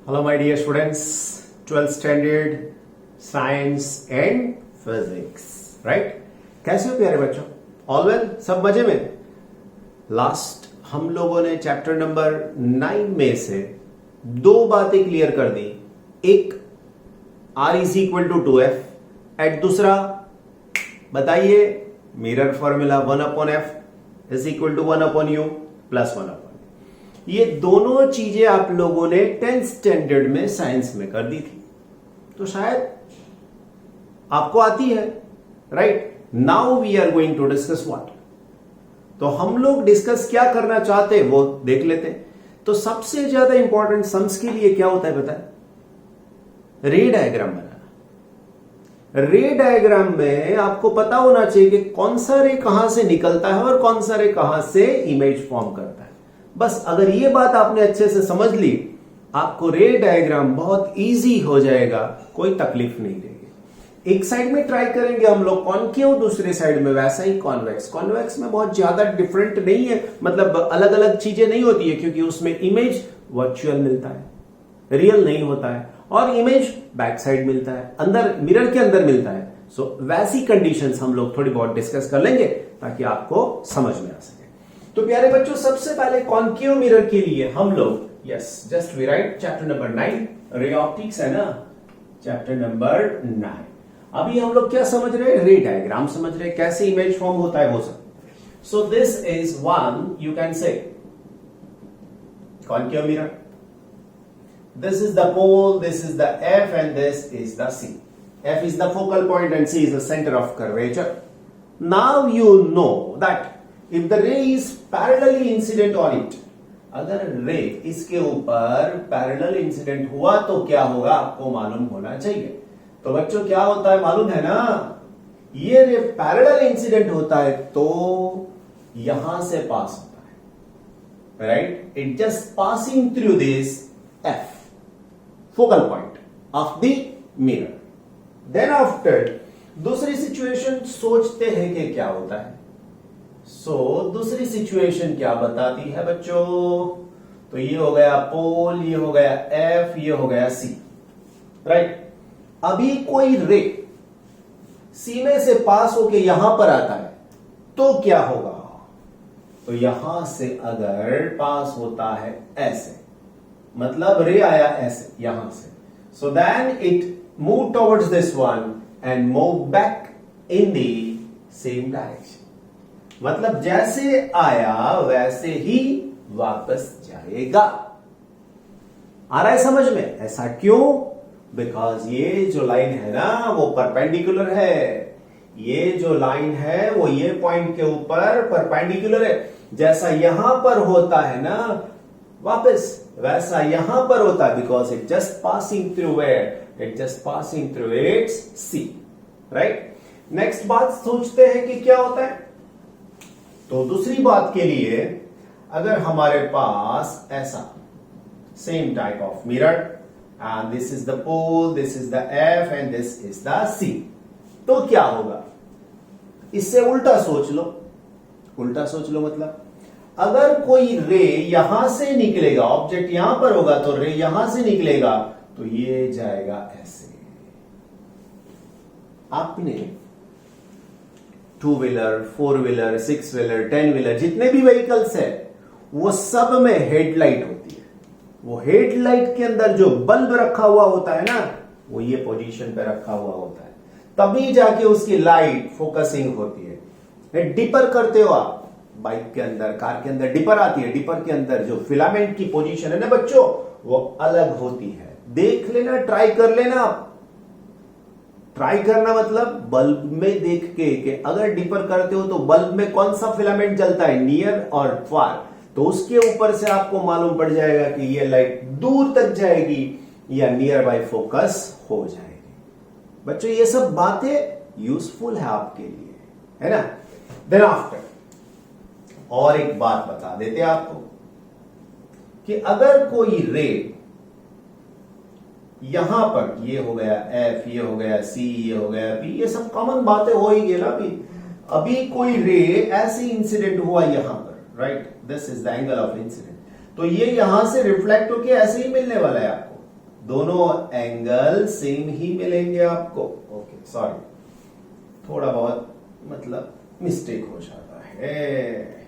Hello my dear students, 12th standard science and physics, right? कैसे हो प्यारे बच्चों? ऑल वेल, सब मजे में? लास्ट हम लोगों ने चैप्टर नंबर 9 में से दो बातें क्लियर कर दी। एक R is equal to 2F at दूसरा बताइए mirror formula 1/F is equal to 1/U plus 1/. ये दोनों चीजें आप लोगों ने 10th स्टैंडर्ड में साइंस में कर दी थी, तो शायद आपको आती है, right? Now we are going to discuss what. तो हम लोग डिस्कस क्या करना चाहते हैं वो देख लेते हैं. तो सबसे ज्यादा इंपॉर्टेंट सम्स के लिए क्या होता है बताए? रे डायग्राम बनाना. रे डायग्राम में आपको पता होना चाहिए कि कौन सा रे कहां से निकलता है और कौन सा रे कहां से इमेज फॉर्म करता है. बस अगर ये बात आपने अच्छे से समझ ली, आपको रे डायग्राम बहुत इजी हो जाएगा, कोई तकलीफ नहीं रहेगी. एक साइड में ट्राई करेंगे हम लोग कॉनकेव, दूसरे साइड में वैसा ही कॉन्वेक्स. कॉन्वेक्स में बहुत ज्यादा डिफरेंट नहीं है, मतलब अलग अलग चीजें नहीं होती है, क्योंकि उसमें इमेज वर्चुअल मिलता है, रियल नहीं होता है, और इमेज बैक साइड मिलता है, अंदर मिरर के अंदर मिलता है. सो वैसी कंडीशंस हम लोग थोड़ी बहुत डिस्कस कर लेंगे ताकि आपको समझ में आ सके. तो प्यारे बच्चों, सबसे पहले कॉनकेव मिरर के लिए हम लोग just we write chapter number 9 ray optics है ना, चैप्टर नंबर 9. अभी हम लोग क्या समझ रहे हैं? रे डायग्राम समझ रहे हैं, कैसे इमेज फॉर्म होता है वो सब. So this is one, you can से concave mirror. This is the pole, this is the F, and this is the C. F is the focal point and C is the center of curvature. Now you know that if the ray is parallelly incident on it, अगर रे इसके ऊपर parallel incident हुआ तो क्या होगा आपको मालूम होना चाहिए. तो बच्चों क्या होता है मालूम है ना? ये रे पैरेलल इंसिडेंट होता है तो यहां से पास होता है, right? It just passing through this F, focal point of the mirror. Then after दूसरी सिचुएशन सोचते हैं कि क्या होता है. दूसरी सिचुएशन क्या बताती है बच्चों? तो ये हो गया पोल, ये हो गया F, ये हो गया C, राइट? अभी कोई रे C में से पास होके यहां पर आता है तो क्या होगा? तो यहां से अगर पास होता है ऐसे, मतलब रे आया ऐसे यहां से, so then it move towards this one and move back in the same direction. मतलब जैसे आया वैसे ही वापस जाएगा. आ रहा है समझ में? ऐसा क्यों? बिकॉज ये जो लाइन है ना वो परपेंडिकुलर है. ये जो लाइन है वो ये पॉइंट के ऊपर परपेंडिकुलर है. जैसा यहां पर होता है ना वापस, वैसा यहां पर होता है, because it just passing through where? It just passing through it's C, right? Next बात सोचते हैं कि क्या होता है. तो दूसरी बात के लिए अगर हमारे पास ऐसा same type of mirror and this is the pole, this is the F and this is the C, तो क्या होगा? इससे उल्टा सोच लो. उल्टा सोच लो मतलब अगर कोई रे यहां से निकलेगा, ऑब्जेक्ट यहां पर होगा तो रे यहां से निकलेगा तो ये जाएगा ऐसे. आपने 2 व्हीलर, 4 व्हीलर, 6 व्हीलर, 10 व्हीलर, जितने भी व्हीकल्स है वो सब में हेडलाइट होती है. वो हेडलाइट के अंदर जो बल्ब रखा हुआ होता है ना, वो ये पोजीशन पे रखा हुआ होता है, तभी जाके उसकी लाइट फोकसिंग होती है. डिपर करते हो आप बाइक के अंदर, कार के अंदर डिपर आती है. डिपर के अंदर जो फिलामेंट की पोजीशन है ना बच्चों, वो अलग होती है. देख लेना, ट्राई कर लेना. ट्राई करना मतलब बल्ब में देख के कि अगर डिपर करते हो तो बल्ब में कौन सा फिलामेंट जलता है, नियर और फार, तो उसके ऊपर से आपको मालूम पड़ जाएगा कि ये लाइट दूर तक जाएगी या नियर बाय फोकस हो जाएगी. बच्चों ये सब बातें यूजफुल है आपके लिए, है ना? देन आफ्टर और एक बात बता देते आपको कि अगर कोई रे यहां पर, ये हो गया F, ये हो गया C, ये हो गया P, ये सब कॉमन बातें हो ही गई ना. अभी कोई रे ऐसे इंसिडेंट हुआ यहां पर, right? This is the angle of incident. तो ये यहां से रिफ्लेक्ट होके ऐसे ही मिलने वाला है आपको, दोनों एंगल सेम ही मिलेंगे आपको। ओके सॉरी, थोड़ा बहुत मतलब मिस्टेक हो जाता है,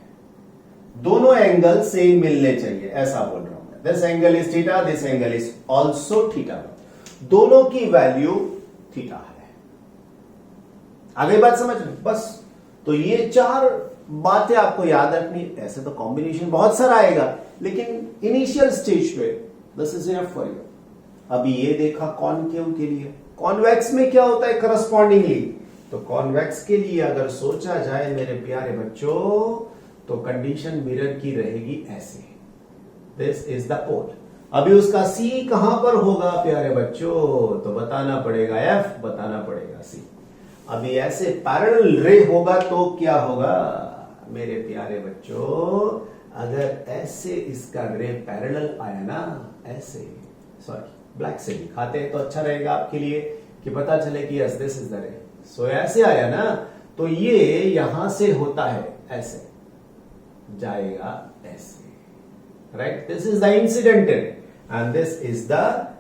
दोनों एंगल सेम मिलने चाहिए ऐसा बोल रहा हूं मैं। This angle is theta, this angle is also theta, दोनों की वैल्यू थीटा है। आगे बात समझ रहे? बस तो ये 4 बातें आपको याद रखनी। ऐसे तो कॉम्बिनेशन बहुत सारा आएगा, लेकिन इनिशियल स्टेज पे this is enough for you. अभी ये देखा कॉनकेव के लिए, कॉन्वेक्स में क्या होता है करस्पॉन्डिंगली, तो कॉन्वेक्स के लिए अगर सोचा जाए मेरे प्यारे बच्चों, तो कंडीशन मिरर की रहेगी ऐसे, दिस इज द पोल। अभी उसका सी कहां पर होगा प्यारे बच्चों, तो बताना पड़ेगा एफ, बताना पड़ेगा सी। अभी ऐसे पैरेलल रे होगा तो क्या होगा मेरे प्यारे बच्चों, अगर ऐसे इसका रे पैरेलल आया ना, ऐसे, सॉरी ब्लैक से दिखाते हैं तो अच्छा रहेगा आपके लिए कि पता चले कि यस दिस इज द रे। सो ऐसे आया ना, तो ये यहां से होता है ऐसे जाएगा ऐसे, right. This is the incident ray and this is the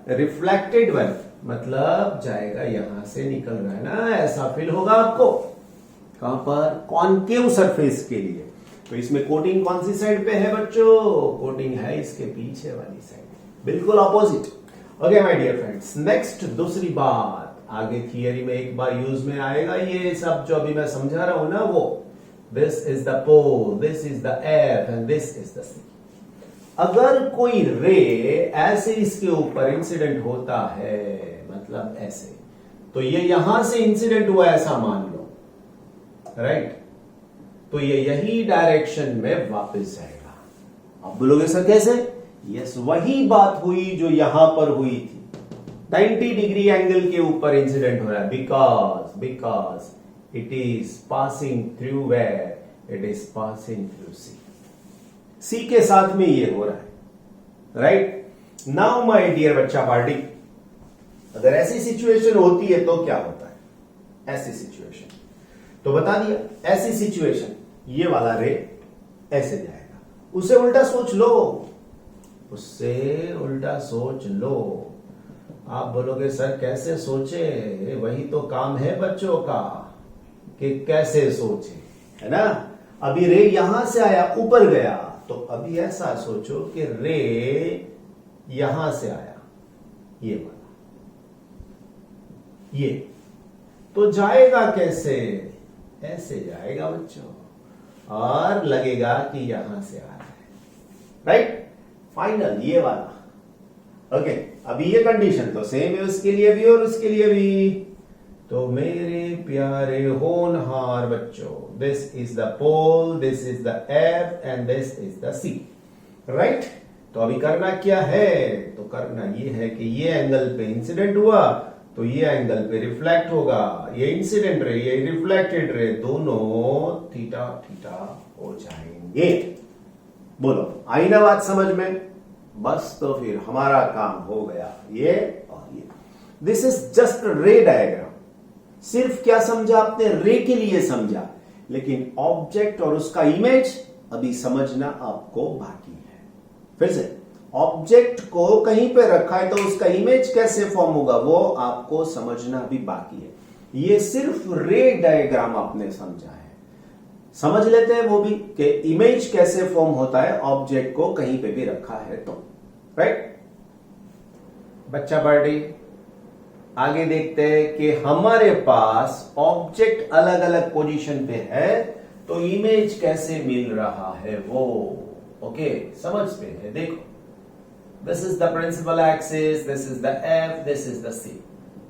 reflected one, मतलब जाएगा यहां से निकल रहा है ना, ऐसा फील होगा आपको। कहां पर? कॉनकेव सरफेस के लिए। तो इसमें कोटिंग कौन सी साइड पे है बच्चों? कोटिंग है इसके पीछे वाली साइड, बिल्कुल opposite. Okay my dear friends, next दूसरी बात, आगे थियरी में एक बार यूज में आएगा ये सब जो अभी मैं समझा रहा हूं ना, वो this is the pole, this is the F and this is the C. अगर कोई रे ऐसे इसके ऊपर इंसिडेंट होता है, मतलब ऐसे, तो ये यहां से इंसिडेंट हुआ ऐसा मान लो, राइट, तो ये यही डायरेक्शन में वापस जाएगा। आप बोलोगे सर कैसे? यस, वही बात हुई जो यहां पर हुई थी, 90 डिग्री एंगल के ऊपर इंसिडेंट हो रहा है, because it is passing through where, it is passing through C. C के साथ में ये हो रहा है, राइट। नाउ माय डियर बच्चा पार्टी, अगर ऐसी सिचुएशन होती है तो क्या होता है? ऐसी सिचुएशन तो बता दिया, ऐसी सिचुएशन ये वाला रे ऐसे जाएगा, उसे उल्टा सोच लो, उससे उल्टा सोच लो। आप बोलोगे सर कैसे सोचे, वही तो काम है बच्चों का कि कैसे सोचे, है ना। अभी रे यहां से आया ऊपर गया, तो अभी ऐसा सोचो कि रे यहां से आया, ये वाला, ये तो जाएगा कैसे? ऐसे जाएगा बच्चों, और लगेगा कि यहां से आ रहा है, राइट। फाइनल ये वाला। ओके, अभी ये कंडीशन तो सेम है उसके लिए भी और उसके लिए भी। तो मेरे प्यारे होनहार बच्चों, this is the pole, this is the F and this is the C, right. तो अभी करना क्या है? तो करना ये है कि ये एंगल पे इंसिडेंट हुआ तो ये एंगल पे रिफ्लेक्ट होगा, ये इंसिडेंट रे, ये रिफ्लेक्टेड रे, दोनों थीटा थीटा हो जाएंगे। बोलो आई ना बात समझ में? बस तो फिर हमारा काम हो गया ये और ये। दिस इज जस्ट रे डायग्राम। सिर्फ क्या समझा आपने? रे के लिए समझा, लेकिन ऑब्जेक्ट और उसका इमेज अभी समझना आपको बाकी है। फिर से, ऑब्जेक्ट को कहीं पे रखा है तो उसका इमेज कैसे फॉर्म होगा वो आपको समझना भी बाकी है। ये सिर्फ रे डायग्राम आपने समझा है, समझ लेते हैं वो भी कि इमेज कैसे फॉर्म होता है ऑब्जेक्ट को कहीं पे भी रखा है तो, राइट। बच्चा बर्थडे, आगे देखते हैं कि हमारे पास ऑब्जेक्ट अलग अलग पोजीशन पे है तो इमेज कैसे मिल रहा है वो। ओके, समझते हैं। देखो, this is the principal axis, this is the F, this is the C,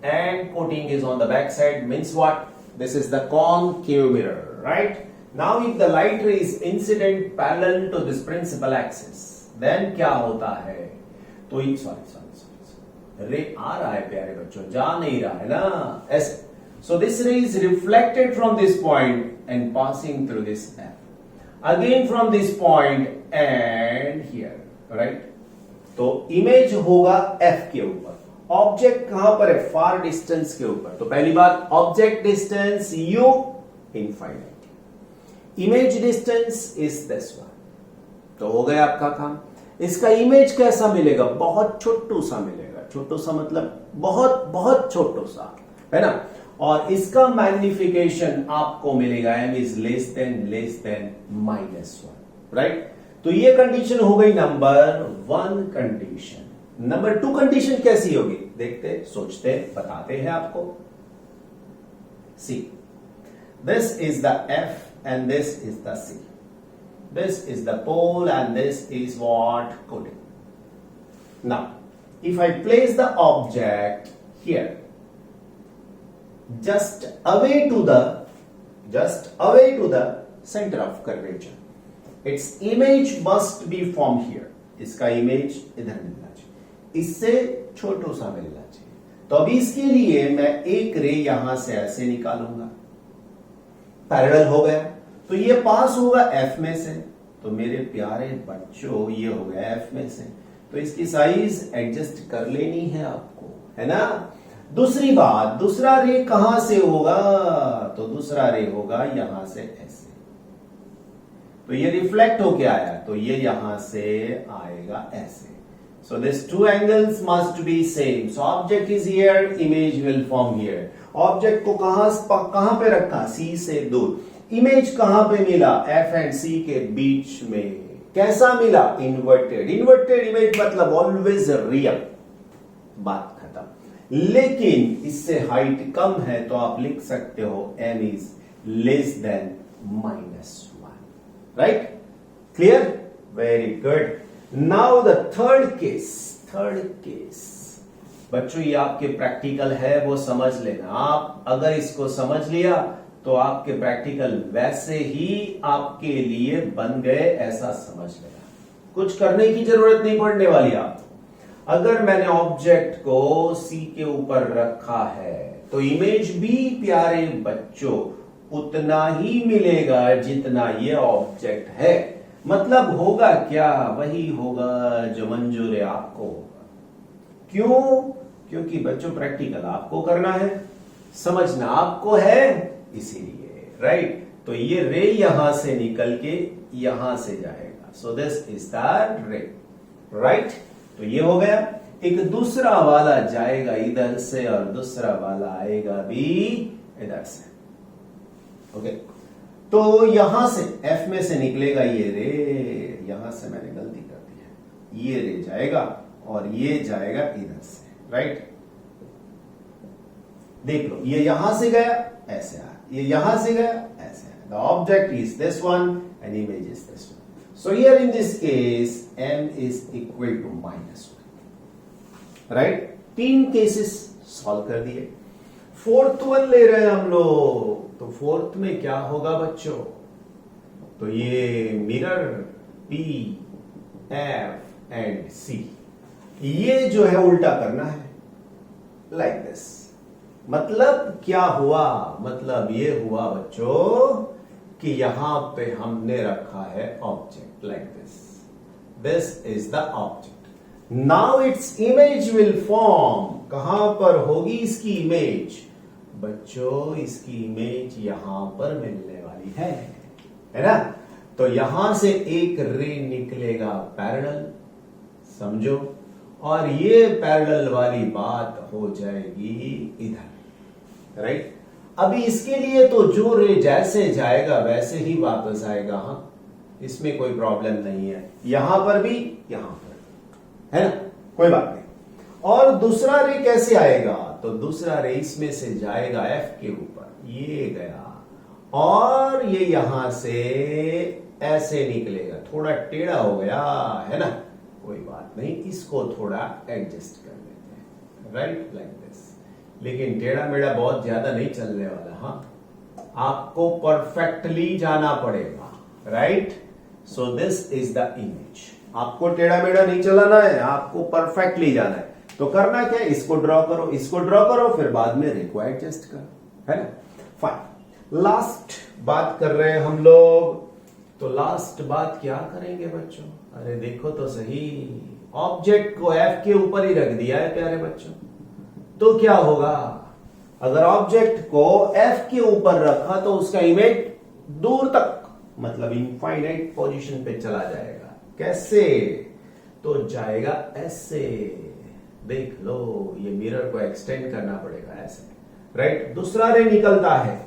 and coating is on the back side, means what? This is the concave mirror, right? Now if the light ray is incident parallel to this principal axis, then क्या होता है? तो sorry, रे आ रहा है प्यारे बच्चों, जा नहीं रहा है ना, ऐसे। So this ray is reflected from this point and passing through this F, again from this point and here, right? तो इमेज होगा एफ के ऊपर, ऑब्जेक्ट कहां पर है? फार डिस्टेंस के ऊपर। तो पहली बात, object distance you infinite, image distance is this one. तो हो गया आपका काम। इसका इमेज कैसा मिलेगा? बहुत छोटू सा मिलेगा, छोटो सा मतलब बहुत बहुत छोटो सा, है ना। और इसका मैग्निफिकेशन आपको मिलेगा m is less than -1, right. तो ये कंडीशन हो गई नंबर 1 कंडीशन। नंबर 2 कंडीशन कैसी होगी, देखते, सोचते, बताते हैं आपको। See, this is the f and this is the c, this is the pole and this is what coating. Now if I place the object here just away to the center of curvature, its image must be from here. इसका image इधर मिलना चाहिए, इससे छोटो सा मिलना चाहिए। तो अभी इसके लिए मैं एक रे यहां से ऐसे निकालूंगा, पैरेलल हो गया, तो ये पास होगा f में से, तो मेरे प्यारे बच्चों ये हो गया f में से, तो इसकी साइज एडजस्ट कर लेनी है आपको, है ना। दूसरी बात, दूसरा रे कहां से होगा, तो दूसरा रे होगा यहां से ऐसे, तो ये रिफ्लेक्ट होके आया, तो ये यहां से आएगा ऐसे। So these two angles must be same. So object is here, image will form here. Object को कहां पे रखा, C से दूर। इमेज कहां पे मिला, F एंड C के बीच में। कैसा मिला, इन्वर्टेड। इन्वर्टेड इमेज मतलब ऑलवेज रियल, बात खत्म। लेकिन इससे हाइट कम है, तो आप लिख सकते हो m is less than -1, right. Clear, very good. Now the third case बच्चों, ये आपके प्रैक्टिकल है, वो समझ लेना। आप अगर इसको समझ लिया तो आपके प्रैक्टिकल वैसे ही आपके लिए बन गए, ऐसा समझ लेना। कुछ करने की जरूरत नहीं पड़ने वाली आपको। अगर मैंने ऑब्जेक्ट को सी के ऊपर रखा है, तो इमेज भी प्यारे बच्चों उतना ही मिलेगा जितना ये ऑब्जेक्ट है। मतलब होगा क्या, वही होगा जो मंजूर है आपको होगा। क्यों, क्योंकि बच्चों प्रैक्टिकल आपको करना है, समझना आपको है, इसीलिए, राइट। तो ये रे यहां से निकल के यहां से जाएगा, सो दिस इज द रे, राइट। तो ये हो गया। एक दूसरा वाला जाएगा इधर से और दूसरा वाला आएगा भी इधर से, ओके। तो यहां से F में से निकलेगा ये रे, यहां से मैंने गलती कर दी है, ये रे जाएगा और ये जाएगा इधर से, राइट। देख लो, ये यहां से गया ऐसे आया, ये यहां से गया ऐसे आया। The object is this one and image is this one. So here in this case m is equal to -1, right. 3 cases solve कर दिए। फोर्थ वन ले रहे हैं हम लोग, तो फोर्थ में क्या होगा बच्चों, तो ये mirror P, F and C, ये जो है उल्टा करना है, लाइक दिस। मतलब क्या हुआ, मतलब ये हुआ बच्चों कि यहां पे हमने रखा है object, like this is the object. Now its image will form, कहां पर होगी इसकी इमेज बच्चों, इसकी इमेज यहां पर मिलने वाली है ना। तो यहां से एक रे निकलेगा पैरेलल, समझो, और ये पैरेलल वाली बात हो जाएगी इधर, राइट। अभी इसके लिए तो जो रे जैसे जाएगा वैसे ही वापस आएगा, हाँ, इसमें कोई प्रॉब्लम नहीं है। यहां पर भी, यहां पर, है ना, कोई बात नहीं। और दूसरा रे कैसे आएगा, तो दूसरा रे इसमें से जाएगा F के ऊपर, ये गया, और ये यहां से ऐसे निकलेगा, थोड़ा टेढ़ा हो गया, है ना, कोई बात नहीं, इसको थोड़ा एडजस्ट कर लेते हैं, राइट, लाइक दिस। लेकिन टेढ़ा मेढ़ा बहुत ज्यादा नहीं चलने वाला, हाँ, आपको परफेक्टली जाना पड़ेगा, right. So this is the image. आपको टेढ़ा मेढ़ा नहीं चलाना है, आपको परफेक्टली जाना है। तो करना क्या है, इसको ड्रॉ करो, इसको ड्रॉ करो, फिर बाद में रे को एडजस्ट करो, है ना। फाइन, लास्ट बात कर रहे हैं हम लोग। तो लास्ट बात क्या करेंगे बच्चों, अरे देखो तो सही, ऑब्जेक्ट को F के ऊपर ही रख दिया है प्यारे बच्चों, तो क्या होगा, अगर ऑब्जेक्ट को F के ऊपर रखा तो उसका इमेज दूर तक, मतलब इनफाइनाइट पोजीशन पे चला जाएगा। कैसे, तो जाएगा ऐसे, देख लो ये मिरर को एक्सटेंड करना पड़ेगा ऐसे, राइट। दूसरा रे निकलता है,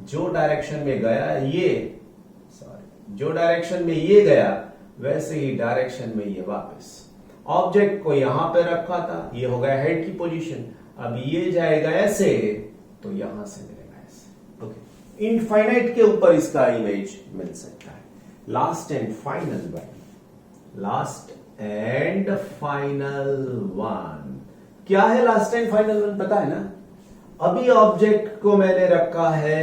जो डायरेक्शन में गया ये, सॉरी, जो डायरेक्शन में ये गया वैसे ही डायरेक्शन में ये वापस। ऑब्जेक्ट को यहां पे रखा था, ये हो गया हेड की पोजीशन, अब ये जाएगा ऐसे तो यहां से मिलेगा ऐसे। ओके, इनफाइनाइट के ऊपर इसका इमेज मिल सकता है। Last and final one, last and final one, क्या है लास्ट एंड फाइनल वन पता है ना? अभी ऑब्जेक्ट को मैंने रखा है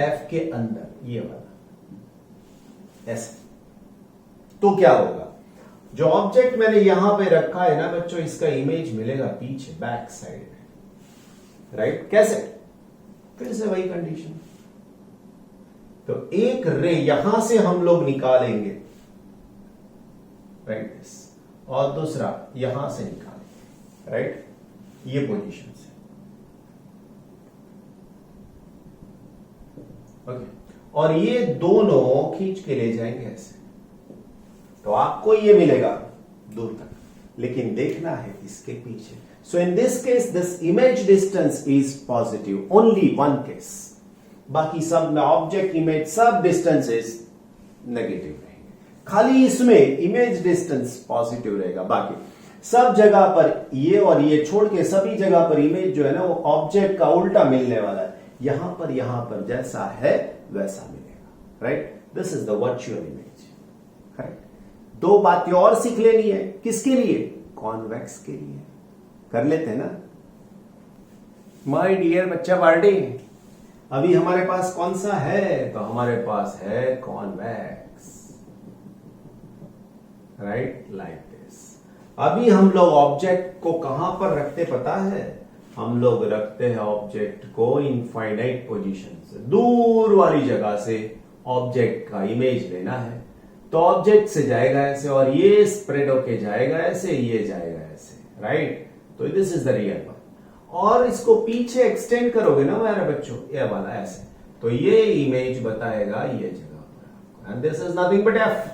एफ के अंदर, ये वाला ऐसे, तो क्या होगा? जो ऑब्जेक्ट मैंने यहां पे रखा है ना बच्चों, इसका इमेज मिलेगा पीछे बैक साइड में, राइट। कैसे? फिर से वही कंडीशन, तो एक रे यहां से हम लोग निकालेंगे, राइट दिस, और दूसरा यहां से निकालेंगे, राइट, ये पोजीशन से। ओके, और ये दोनों खींच के ले जाएंगे ऐसे, तो आपको ये मिलेगा दूर तक, लेकिन देखना है इसके पीछे। So in this case this image distance is positive, only one case, बाकी सब में ऑब्जेक्ट इमेज सब डिस्टेंसेस नेगेटिव रहेंगे, खाली इसमें इमेज डिस्टेंस पॉजिटिव रहेगा। बाकी सब जगह पर ये और ये छोड़ के सभी जगह पर इमेज जो है ना वो ऑब्जेक्ट का उल्टा मिलने वाला है, यहां पर जैसा है वैसा मिलेगा, right. This is the virtual image, right. दो बातें और सीख लेनी है, किसके लिए? कॉन्वेक्स के लिए। कर लेते हैं ना माय डियर बच्चा पार्टी। अभी हमारे पास कौन सा है? तो हमारे पास है कॉन्वेक्स, राइट, लाइक दिस। अभी हम लोग ऑब्जेक्ट को कहां पर रखते पता है? हम लोग रखते हैं ऑब्जेक्ट को इनफाइनाइट पोजीशन से, दूर वाली जगह से ऑब्जेक्ट का इमेज लेना है, तो ऑब्जेक्ट से जाएगा ऐसे और ये स्प्रेड होके जाएगा ऐसे, ये जाएगा ऐसे, राइट। तो this is the real one. और इसको पीछे एक्सटेंड करोगे ना मेरे बच्चों, ये वाला ऐसे, तो ये इमेज बताएगा ये जगह पर, and this is nothing but F.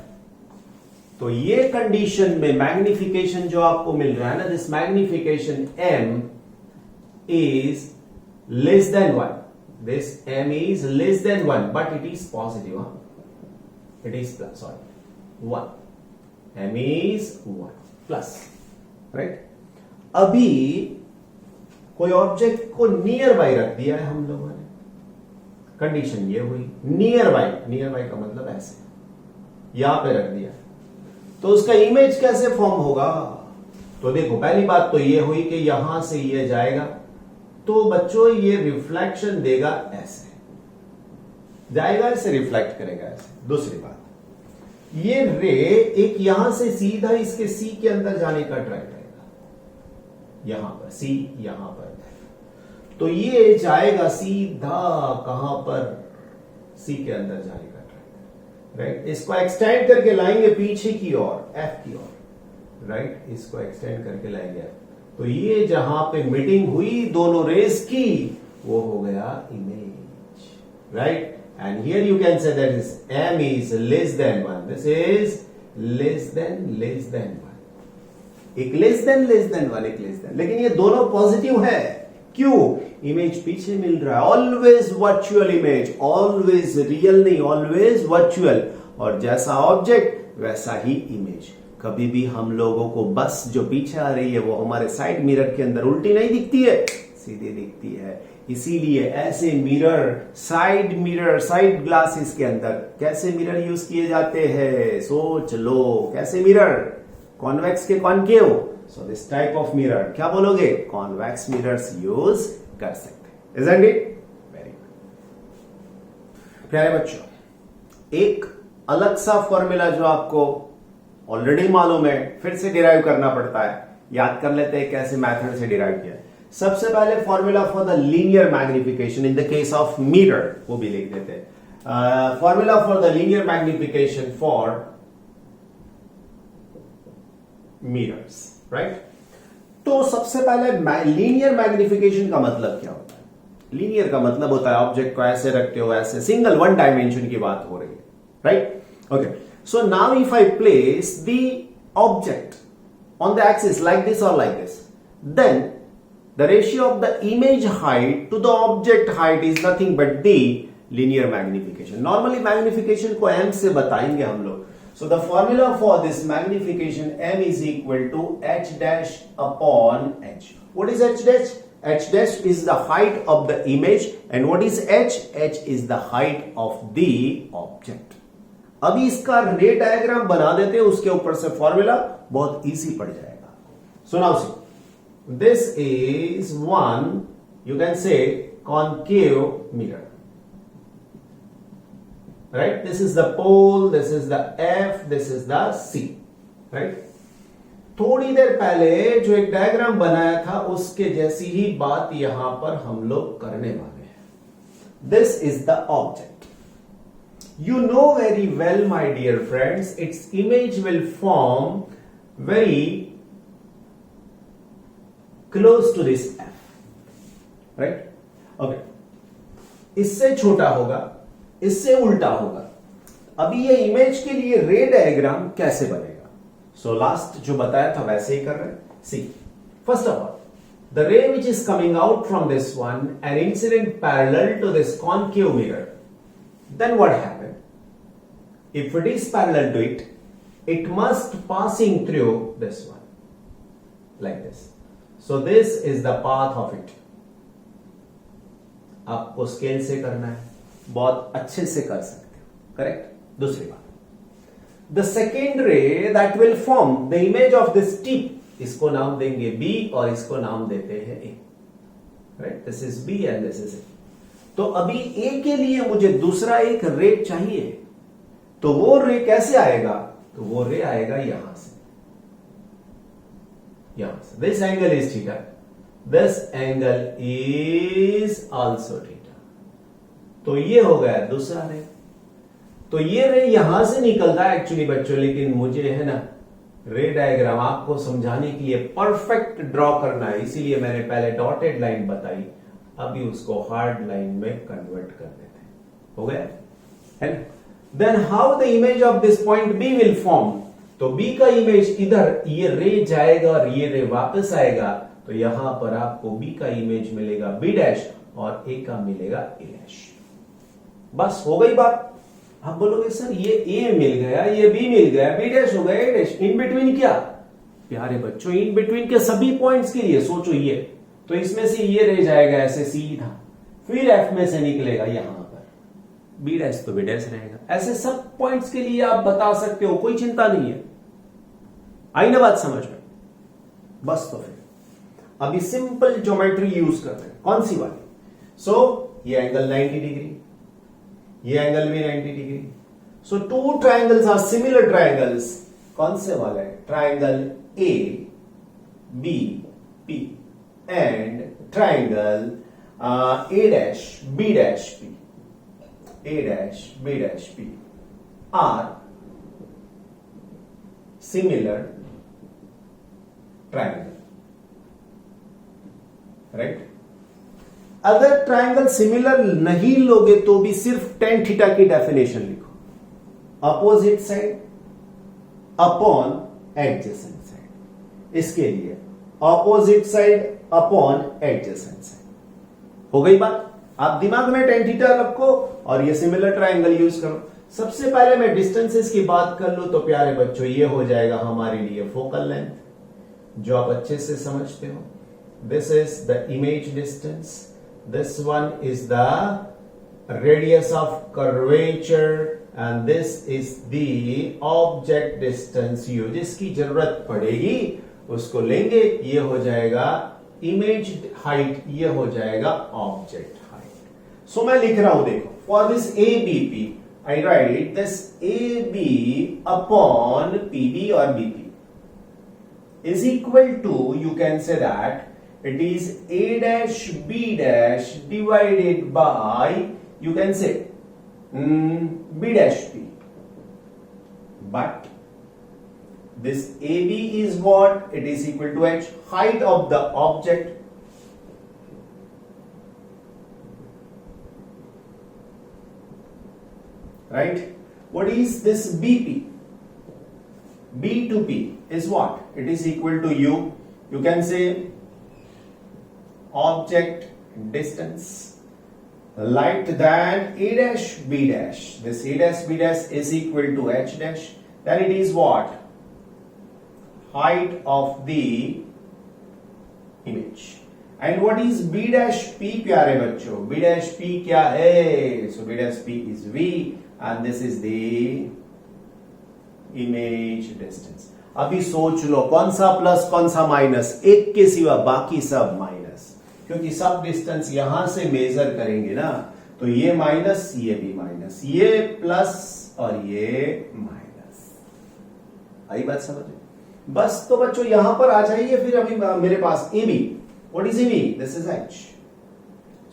तो ये कंडीशन में मैग्निफिकेशन जो आपको मिल रहा है ना, this magnification m is less than 1. This m is less than 1, but it is positive. It is plus, sorry, 1. m is 1 plus, right? अभी कोई ऑब्जेक्ट को नियर बाय रख दिया है हम लोगों ने, कंडीशन ये हुई नियर बाय का मतलब ऐसे यहां पे रख दिया, तो उसका इमेज कैसे फॉर्म होगा? तो देखो पहली बात तो ये हुई कि यहां से ये जाएगा, तो बच्चों ये रिफ्लेक्शन देगा ऐसे, जाएगा ऐसे, रिफ्लेक्ट करेगा ऐसे। दूसरी बात, ये रे एक यहां से सीधा इसके सी के अंदर जाने का ट्राई करेगा, यहां पर सी, यहां पर, तो ये जाएगा सीधा कहां पर? सी के अंदर जाने का ट्राई करेगा, राइट। इसको एक्सटेंड करके लाएंगे पीछे की ओर, एफ की ओर, राइट, इसको एक्सटेंड करके लाएंगे एफ, तो ये जहां पे मीटिंग हुई दोनों रेस की वो हो गया image, right. And here you can say that is m is less than 1, this is less than 1, एक less than 1, एक less than, लेकिन ये दोनों पॉजिटिव है, क्यों? इमेज पीछे मिल रहा है, always virtual image, always real नहीं, ऑलवेज वर्चुअल, और जैसा ऑब्जेक्ट वैसा ही इमेज। कभी भी हम लोगों को बस जो पीछे आ रही है वो हमारे साइड मिरर के अंदर उल्टी नहीं दिखती है, सीधी दिखती है। इसीलिए ऐसे मिरर, साइड ग्लासेस के अंदर कैसे मिरर यूज किए जाते हैं? सोच लो, कैसे मिरर? कॉन्वेक्स के concave, so this type of mirror क्या बोलोगे? कॉन्वेक्स मिरर्स यूज कर सकते हैं, isn't it? Very good. प्यारे बच्चों, एक अलग सा फॉर्मूला जो आपको ऑलरेडी मालूम है, फिर से डिराइव करना पड़ता है, याद कर लेते हैं कैसे मेथड से डिराइव किया। सबसे पहले formula for the linear magnification in the case of mirror, वो भी लिख देते हैं। Formula for the linear magnification for mirrors, right. तो सबसे पहले लीनियर मैग्निफिकेशन का मतलब क्या होता है? लीनियर का मतलब होता है ऑब्जेक्ट को ऐसे रखते हो, ऐसे सिंगल वन डायमेंशन की बात हो रही है, right. Okay, so now if I place the object on the axis like this or like this, then the ratio of the image height to the object height is nothing but the linear magnification. Normally magnification को m से बताएंगे हम लोग. So the formula for this magnification m is equal to h dash upon h. What is h dash? H dash is the height of the image, and what is h? H is the height of the object. अभी इसका रे diagram बना देते हैं, उसके ऊपर से formula बहुत इजी पड़ जाएगा. So now see, this is one, you can say, concave mirror. Right? This is the pole, this is the F, this is the C. Right? थोड़ी देर पहले जो एक डायग्राम बनाया था उसके जैसी ही बात यहां पर हम लोग करने वाले हैं. This is the object. You know very well, my dear friends, its image will form very close to this F. Right? Okay. इससे छोटा होगा, इससे उल्टा होगा. अभी ये इमेज के लिए रे डायग्राम कैसे बनेगा? सो लास्ट जो बताया था वैसे ही कर रहे हैं. See, first of all, the ray which is coming out from this one and incident parallel to this concave mirror, then what happen? If it is parallel to it, it must passing through this one like this. So this is the path of it. आपको scale से करना है, बहुत अच्छे से कर सकते हो. करेक्ट. दूसरी बात, द सेकेंड रे that will form the image of this tip, इसको नाम देंगे B और इसको नाम देते हैं A. Right? This is B and this is A. तो अभी A के लिए मुझे दूसरा एक रे चाहिए, तो वो रे कैसे आएगा? तो वो रे आएगा यहां से, यहां से. This angle is theta, this angle is also theta. तो ये हो गया दूसरा रे. तो ये रे यहां से निकलता है एक्चुअली बच्चों, लेकिन मुझे है ना रे डायग्राम आपको समझाने के लिए परफेक्ट ड्रॉ करना है, इसीलिए मैंने पहले डॉटेड लाइन बताई, अभी उसको हार्ड लाइन में कन्वर्ट कर देते हैं. हो गया है ना? Then how the image of this point B will form. तो बी का इमेज इधर, ये रे जाएगा और ये रे वापस आएगा, तो यहां पर आपको बी का इमेज मिलेगा बी डैश और ए का मिलेगा ए डैश. बस हो गई बात. आप बोलोगे सर ये ए मिल गया, ये बी मिल गया, बी डैश हो गया, ए डैश, इन बिटवीन क्या? प्यारे बच्चों, इन बिटवीन के सभी पॉइंट्स के लिए सोचो. ये तो इसमें से ये रह जाएगा ऐसे सीधा, फिर एफ में से निकलेगा यहां पर बी डैश, तो बी डैश रहेगा. ऐसे सब पॉइंट्स के लिए आप बता सकते हो, कोई चिंता नहीं है. आई ना बात समझ में? बस तो फिर अभी सिंपल ज्योमेट्री यूज करते हैं. कौन सी वाली? सो ये एंगल 90 डिग्री, ये एंगल भी 90 degree. So two triangles are similar triangles. कौन से वाले? Triangle A B P and triangle A dash B dash P. A dash B dash P are similar triangle. Right? अगर ट्राइंगल सिमिलर नहीं लोगे तो भी सिर्फ tan थीटा की डेफिनेशन लिखो. Opposite side upon adjacent side. इसके लिए opposite side upon adjacent side. हो गई बात. आप दिमाग में tan थीटा रखो और ये सिमिलर ट्राइंगल यूज करो. सबसे पहले मैं डिस्टेंसेस की बात कर लूं तो प्यारे बच्चों ये हो जाएगा हमारे लिए फोकल लेंथ, जो आप अच्छे से समझते हो. This is the image distance, this one is the radius of curvature and this is the object distance you. जिसकी जरूरत पड़ेगी उसको लेंगे. ये हो जाएगा इमेज हाइट, ये हो जाएगा ऑब्जेक्ट हाइट. सो मैं लिख रहा हूं, देखो, for this A B P I right this A B upon P B और B P is equal to, you can say that it is A dash B dash divided by, you can say B dash P. But this AB is what? It is equal to h, height of the object. Right? What is this BP? B to P is what? It is equal to U. You can say object distance light than a dash b dash. This a dash b dash is equal to h dash. Then it is what? Height of the image. And what is b dash p प्यारे बच्चों? b dash p क्या है? So b dash p is v and this is the image distance. अभी सोच लो कौन सा plus कौन सा माइनस, एक के सिवा बाकी सब माइनस, क्योंकि सब डिस्टेंस यहां से मेजर करेंगे ना, तो ये माइनस, ये भी माइनस, ये प्लस और ये माइनस। आई बात समझ में? बस तो बच्चों यहां पर आ जाइए फिर। अभी मेरे पास A B, what is A B? This is H.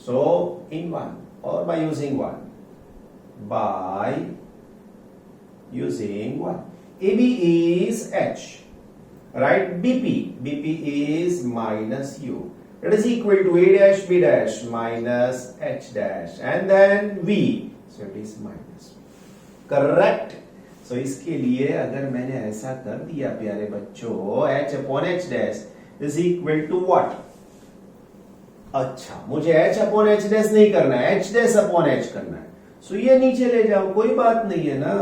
So in one और by using one, by using one, AB is H, right? BP is minus U. That is equal to A dash B dash minus H dash and then V. So it is minus. Correct? So इसके लिए अगर मैंने ऐसा कर दिया प्यारे बच्चों, H upon H dash is equal to what? अच्छा, मुझे H upon H dash नहीं करना है, H dash upon H करना है। So ये नीचे ले जाओ, कोई बात नहीं है ना।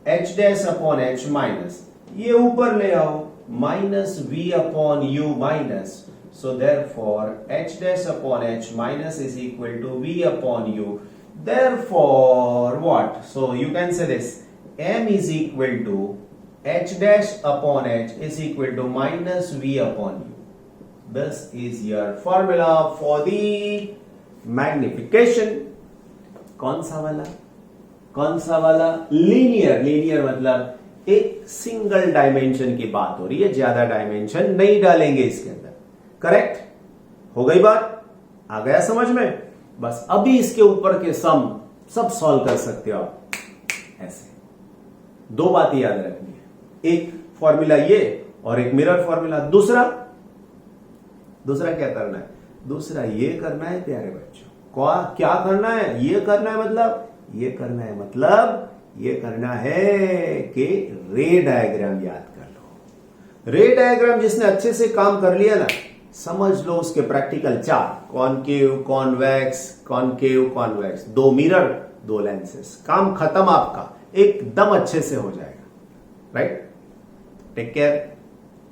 H dash upon H minus, ये ऊपर ले आओ, minus V upon U minus, so therefore H dash upon H minus is equal to V upon U, therefore what? So you can say this, M is equal to H dash upon H is equal to minus V upon U. This is your formula for the magnification. कौन सा वाला? कौन सा वाला? Linear. Linear मतलब एक single dimension की बात हो रही है, ज्यादा डायमेंशन नहीं डालेंगे इसके अंदर। करेक्ट? हो गई बात? आ गया समझ में? बस अभी इसके ऊपर के सम सब सॉल्व कर सकते हो आप ऐसे। दो बातें याद रखनी है, एक फॉर्मूला ये और एक मिरर फॉर्मूला। दूसरा क्या करना है? दूसरा ये करना है प्यारे बच्चों। क्या करना है? ये करना है मतलब ये करना है कि रे डायग्राम याद कर लो। रे डायग्राम जिसने अच्छे से काम कर लिया ना, समझ लो उसके प्रैक्टिकल चार, कॉनकेव कॉन्वेक्स, कॉनकेव कॉन्वेक्स, दो मिरर दो लेंसेस, काम खत्म आपका, एकदम अच्छे से हो जाएगा। राइट? टेक केयर,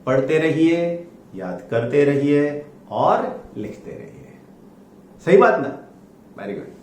पढ़ते रहिए, याद करते रहिए और लिखते रहिए। सही बात ना? Very good.